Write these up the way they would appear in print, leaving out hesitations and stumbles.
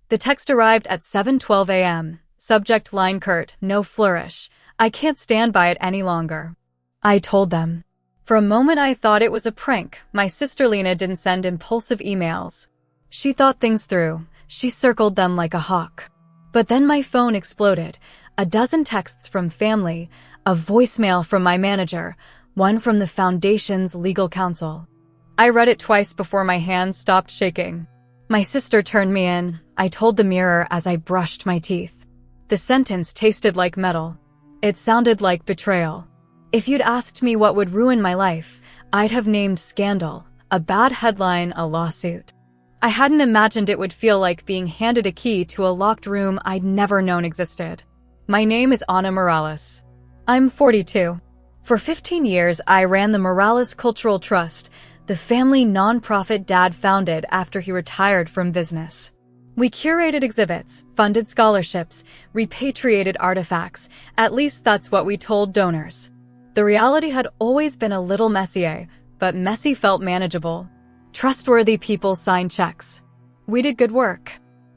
The text arrived at 7:12 a.m. Subject line curt, no flourish. I can't stand by it any longer. I told them. For a moment I thought it was a prank. My sister Lena didn't send impulsive emails. She thought things through. She circled them like a hawk. But then my phone exploded. A dozen texts from family, a voicemail from my manager, one from the foundation's legal counsel. I read it twice before my hands stopped shaking. My sister turned me in. I told the mirror as I brushed my teeth. The sentence tasted like metal. It sounded like betrayal. If you'd asked me what would ruin my life, I'd have named scandal, a bad headline, a lawsuit. I hadn't imagined it would feel like being handed a key to a locked room I'd never known existed. My name is Ana Morales. I'm 42. For 15 years, I ran the Morales Cultural Trust, the family nonprofit Dad founded after he retired from business. We curated exhibits, funded scholarships, repatriated artifacts. At least that's what we told donors. The reality had always been a little messy, but messy felt manageable. Trustworthy people signed checks. We did good work.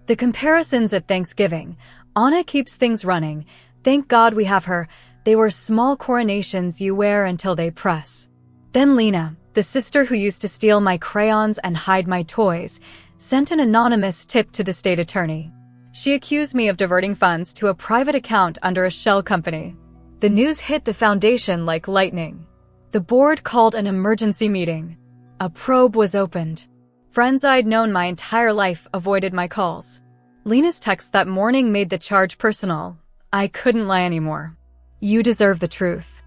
The comparisons at Thanksgiving. Anna keeps things running. Thank God we have her. They were small coronations you wear until they press. Then Lena, the sister who used to steal my crayons and hide my toys, sent an anonymous tip to the state attorney. She accused me of diverting funds to a private account under a shell company. The news hit the foundation like lightning. The board called an emergency meeting. A probe was opened. Friends I'd known my entire life avoided my calls. Lena's text that morning made the charge personal. I couldn't lie anymore. You deserve the truth.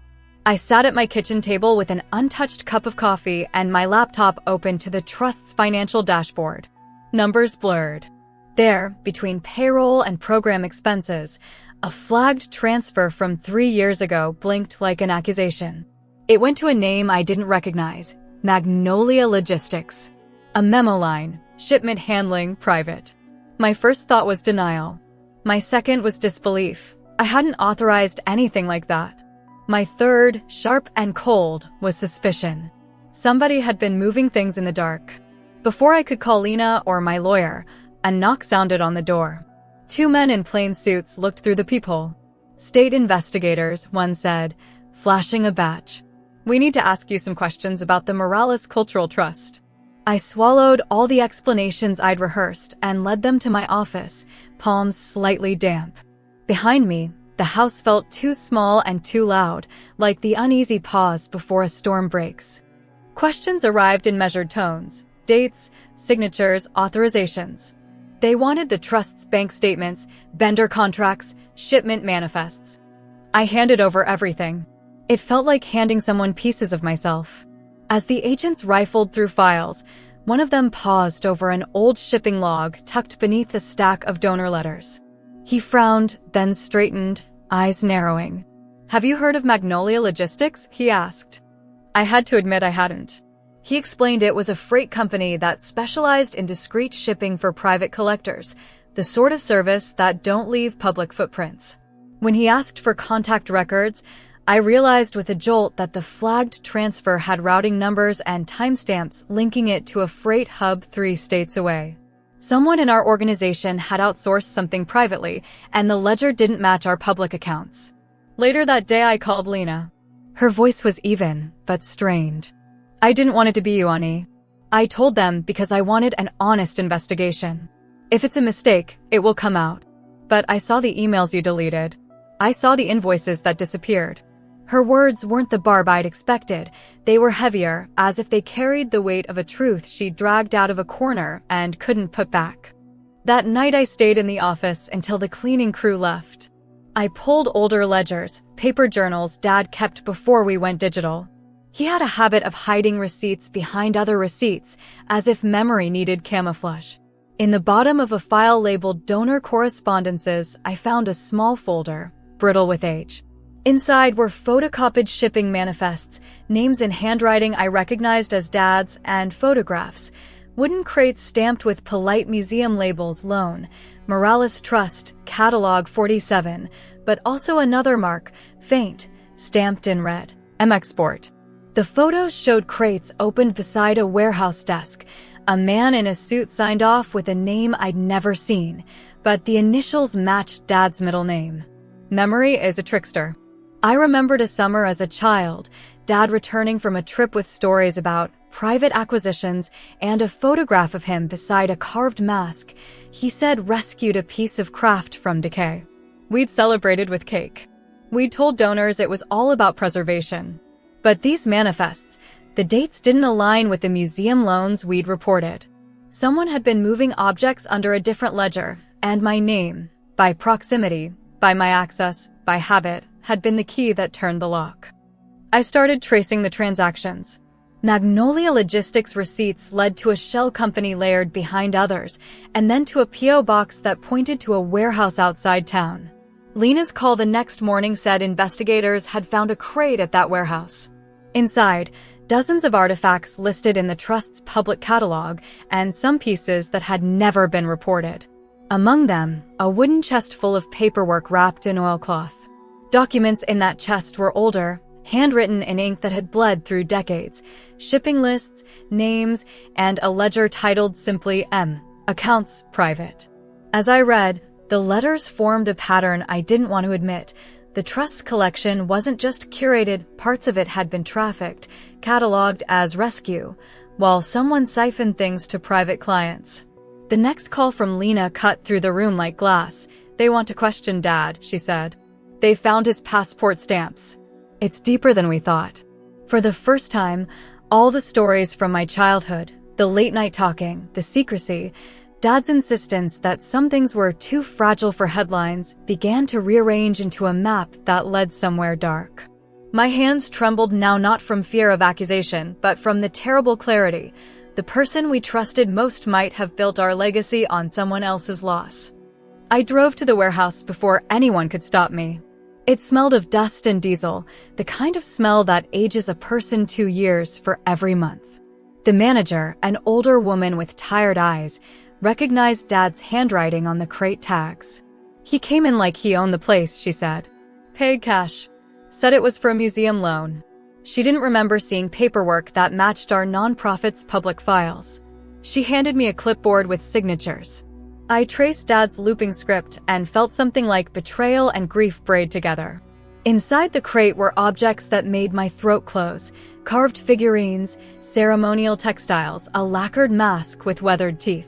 I sat at my kitchen table with an untouched cup of coffee and my laptop open to the trust's financial dashboard. Numbers blurred. There, between payroll and program expenses, a flagged transfer from 3 years ago blinked like an accusation. It went to a name I didn't recognize, Magnolia Logistics. A memo line, shipment handling, private. My first thought was denial. My second was disbelief. I hadn't authorized anything like that. My third, sharp and cold, was suspicion. Somebody had been moving things in the dark. Before I could call Lena or my lawyer, a knock sounded on the door. 2 men in plain suits looked through the peephole. State investigators, one said, flashing a badge. We need to ask you some questions about the Morales Cultural Trust. I swallowed all the explanations I'd rehearsed and led them to my office, palms slightly damp. Behind me, the house felt too small and too loud, like the uneasy pause before a storm breaks. Questions arrived in measured tones. Dates, signatures, authorizations. They wanted the trust's bank statements, vendor contracts, shipment manifests. I handed over everything. It felt like handing someone pieces of myself. As the agents rifled through files, one of them paused over an old shipping log tucked beneath a stack of donor letters. He frowned, then straightened, eyes narrowing. Have you heard of Magnolia Logistics? He asked. I had to admit I hadn't. He explained it was a freight company that specialized in discreet shipping for private collectors, the sort of service that don't leave public footprints. When he asked for contact records, I realized with a jolt that the flagged transfer had routing numbers and timestamps linking it to a freight hub 3 states away. Someone in our organization had outsourced something privately, and the ledger didn't match our public accounts. Later that day, I called Lena. Her voice was even, but strained. I didn't want it to be you, Ani. I told them because I wanted an honest investigation. If it's a mistake, it will come out. But I saw the emails you deleted. I saw the invoices that disappeared. Her words weren't the barb I'd expected. They were heavier, as if they carried the weight of a truth she dragged out of a corner and couldn't put back. That night I stayed in the office until the cleaning crew left. I pulled older ledgers, paper journals Dad kept before we went digital. He had a habit of hiding receipts behind other receipts, as if memory needed camouflage. In the bottom of a file labeled Donor Correspondences, I found a small folder, brittle with age. Inside were photocopied shipping manifests, names in handwriting I recognized as Dad's, and photographs. Wooden crates stamped with polite museum labels loan, Morales Trust, Catalog 47, but also another mark, faint, stamped in red, M-Export. The photos showed crates opened beside a warehouse desk, A man in a suit signed off with a name I'd never seen, but the initials matched Dad's middle name. Memory is a trickster. I remembered a summer as a child, Dad returning from a trip with stories about private acquisitions and a photograph of him beside a carved mask he said rescued a piece of craft from decay. We'd celebrated with cake. We'd told donors it was all about preservation. But these manifests, the dates didn't align with the museum loans we'd reported. Someone had been moving objects under a different ledger, and my name, by proximity, by my access, by habit, had been the key that turned the lock. I started tracing the transactions. Magnolia Logistics receipts led to a shell company layered behind others, and then to a P.O. box that pointed to a warehouse outside town. Lena's call the next morning said investigators had found a crate at that warehouse. Inside, dozens of artifacts listed in the trust's public catalog, and some pieces that had never been reported. Among them, a wooden chest full of paperwork wrapped in oilcloth. Documents in that chest were older, handwritten in ink that had bled through decades, shipping lists, names, and a ledger titled simply M, Accounts Private. As I read, the letters formed a pattern I didn't want to admit. The trust's collection wasn't just curated, parts of it had been trafficked, cataloged as rescue, while someone siphoned things to private clients. The next call from Lena cut through the room like glass. "They want to question Dad," she said. "They found his passport stamps." It's deeper than we thought. For the first time, all the stories from my childhood, the late-night talking, the secrecy, Dad's insistence that some things were too fragile for headlines began to rearrange into a map that led somewhere dark. My hands trembled now, not from fear of accusation, but from the terrible clarity. The person we trusted most might have built our legacy on someone else's loss. I drove to the warehouse before anyone could stop me. It smelled of dust and diesel, the kind of smell that ages a person 2 years for every month. The manager, an older woman with tired eyes, recognized Dad's handwriting on the crate tags. He came in like he owned the place, she said. Paid cash. Said it was for a museum loan. She didn't remember seeing paperwork that matched our nonprofit's public files. She handed me a clipboard with signatures. I traced Dad's looping script and felt something like betrayal and grief braid together. Inside the crate were objects that made my throat close, carved figurines, ceremonial textiles, a lacquered mask with weathered teeth.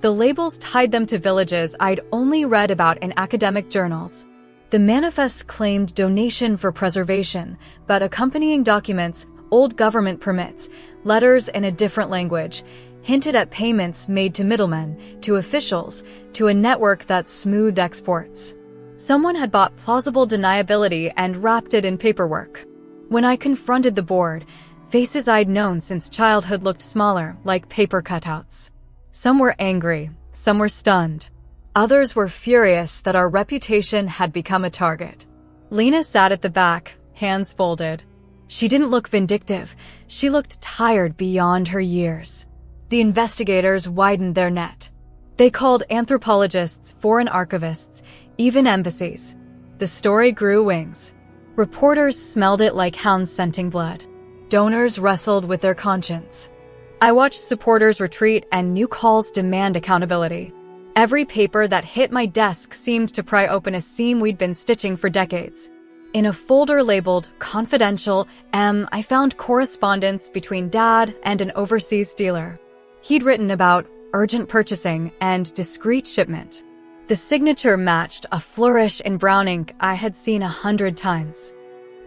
The labels tied them to villages I'd only read about in academic journals. The manifests claimed donation for preservation, but accompanying documents, old government permits, letters in a different language, hinted at payments made to middlemen, to officials, to a network that smoothed exports. Someone had bought plausible deniability and wrapped it in paperwork. When I confronted the board, faces I'd known since childhood looked smaller, like paper cutouts. Some were angry, some were stunned. Others were furious that our reputation had become a target. Lena sat at the back, hands folded. She didn't look vindictive, she looked tired beyond her years. The investigators widened their net. They called anthropologists, foreign archivists, even embassies. The story grew wings. Reporters smelled it like hounds scenting blood. Donors wrestled with their conscience. I watched supporters retreat and new calls demand accountability. Every paper that hit my desk seemed to pry open a seam we'd been stitching for decades. In a folder labeled Confidential M, I found correspondence between Dad and an overseas dealer. He'd written about urgent purchasing and discreet shipment. The signature matched a flourish in brown ink I had seen 100 times.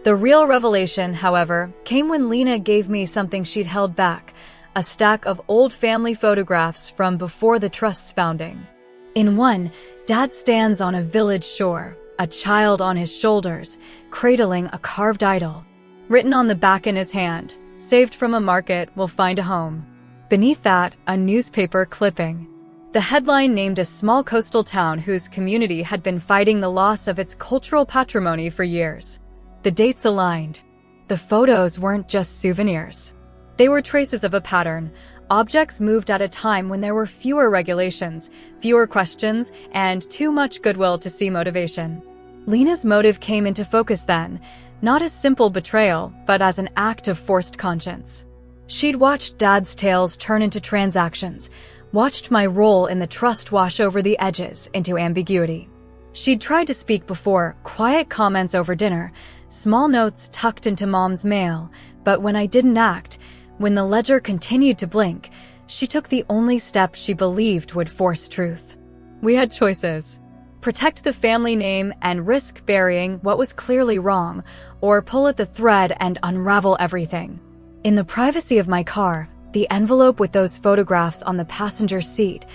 The real revelation, however, came when Lena gave me something she'd held back, a stack of old family photographs from before the trust's founding. In one, Dad stands on a village shore, a child on his shoulders, cradling a carved idol. Written on the back in his hand, saved from a market will find a home. Beneath that, a newspaper clipping. The headline named a small coastal town whose community had been fighting the loss of its cultural patrimony for years. The dates aligned. The photos weren't just souvenirs. They were traces of a pattern. Objects moved at a time when there were fewer regulations, fewer questions, and too much goodwill to see motivation. Lena's motive came into focus then, not as simple betrayal, but as an act of forced conscience. She'd watched Dad's tales turn into transactions, watched my role in the trust wash over the edges into ambiguity. She'd tried to speak before, quiet comments over dinner, small notes tucked into Mom's mail, but when I didn't act, when the ledger continued to blink, she took the only step she believed would force truth. We had choices. Protect the family name and risk burying what was clearly wrong, or pull at the thread and unravel everything. In the privacy of my car, the envelope with those photographs on the passenger seat,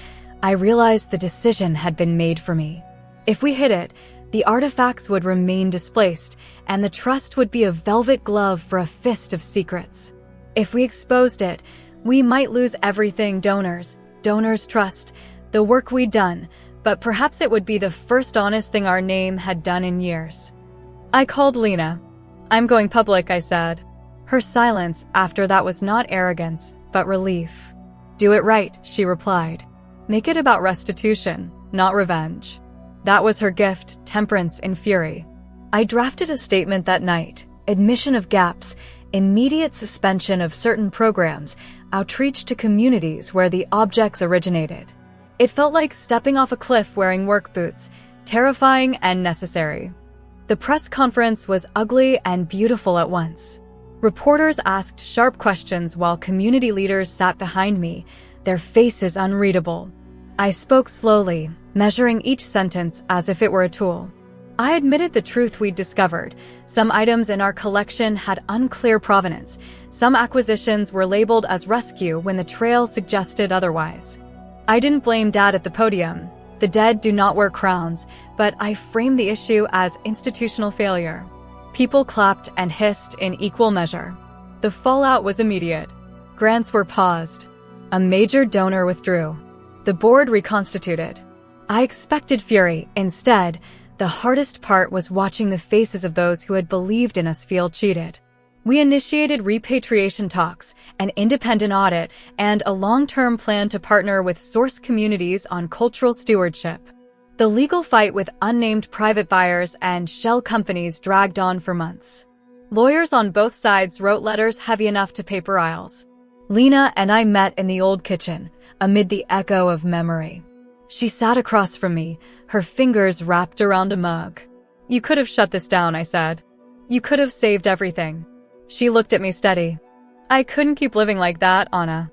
I realized the decision had been made for me. If we hid it, the artifacts would remain displaced, and the trust would be a velvet glove for a fist of secrets. If we exposed it, we might lose everything: donors trust, the work we'd done, but perhaps it would be the first honest thing our name had done in years. I called Lena. "I'm going public," I said. Her silence after that was not arrogance, but relief. "Do it right," she replied. "Make it about restitution, not revenge." That was her gift, temperance in fury. I drafted a statement that night: admission of gaps, immediate suspension of certain programs, outreach to communities where the objects originated. It felt like stepping off a cliff wearing work boots, terrifying and necessary. The press conference was ugly and beautiful at once. Reporters asked sharp questions while community leaders sat behind me, their faces unreadable. I spoke slowly, measuring each sentence as if it were a tool. I admitted the truth we'd discovered. Some items in our collection had unclear provenance. Some acquisitions were labeled as rescue when the trail suggested otherwise. I didn't blame Dad at the podium. The dead do not wear crowns, but I framed the issue as institutional failure. People clapped and hissed in equal measure. The fallout was immediate. Grants were paused. A major donor withdrew. The board reconstituted. I expected fury. Instead, the hardest part was watching the faces of those who had believed in us feel cheated. We initiated repatriation talks, an independent audit, and a long-term plan to partner with source communities on cultural stewardship. The legal fight with unnamed private buyers and shell companies dragged on for months. Lawyers on both sides wrote letters heavy enough to paper aisles. Lena and I met in the old kitchen, amid the echo of memory. She sat across from me, her fingers wrapped around a mug. "You could have shut this down," I said. "You could have saved everything." She looked at me steady. "I couldn't keep living like that, Anna.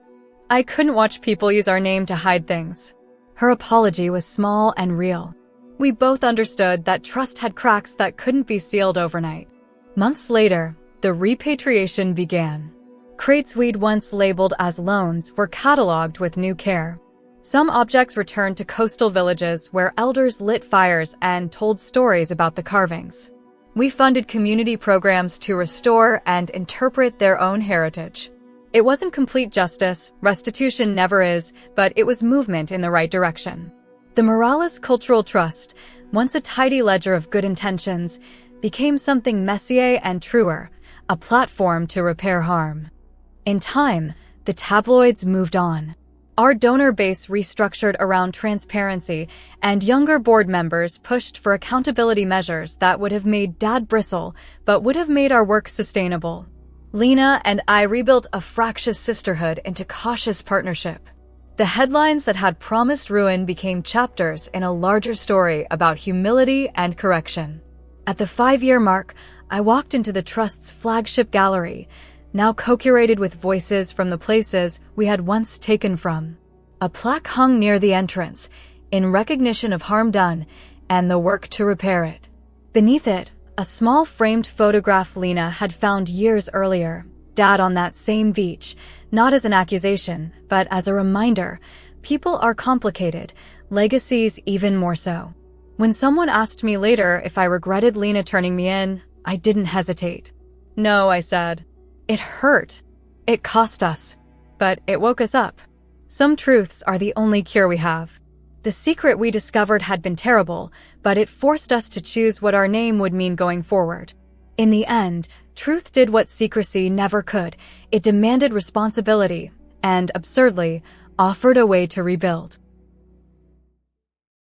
I couldn't watch people use our name to hide things." Her apology was small and real. We both understood that trust had cracks that couldn't be sealed overnight. Months later, the repatriation began. Crates we'd once labeled as loans were cataloged with new care. Some objects returned to coastal villages where elders lit fires and told stories about the carvings. We funded community programs to restore and interpret their own heritage. It wasn't complete justice, restitution never is, but it was movement in the right direction. The Morales Cultural Trust, once a tidy ledger of good intentions, became something messier and truer, a platform to repair harm. In time, the tabloids moved on. Our donor base restructured around transparency, and younger board members pushed for accountability measures that would have made Dad bristle, but would have made our work sustainable. Lena and I rebuilt a fractious sisterhood into cautious partnership. The headlines that had promised ruin became chapters in a larger story about humility and correction. At the 5-year mark, I walked into the Trust's flagship gallery, now co-curated with voices from the places we had once taken from. A plaque hung near the entrance, in recognition of harm done and the work to repair it. Beneath it, a small framed photograph Lena had found years earlier, Dad on that same beach, not as an accusation, but as a reminder. People are complicated, legacies even more so. When someone asked me later if I regretted Lena turning me in, I didn't hesitate. "No," I said. It hurt. It cost us. But it woke us up. Some truths are the only cure we have. The secret we discovered had been terrible, but it forced us to choose what our name would mean going forward. In the end, truth did what secrecy never could. It demanded responsibility and, absurdly, offered a way to rebuild.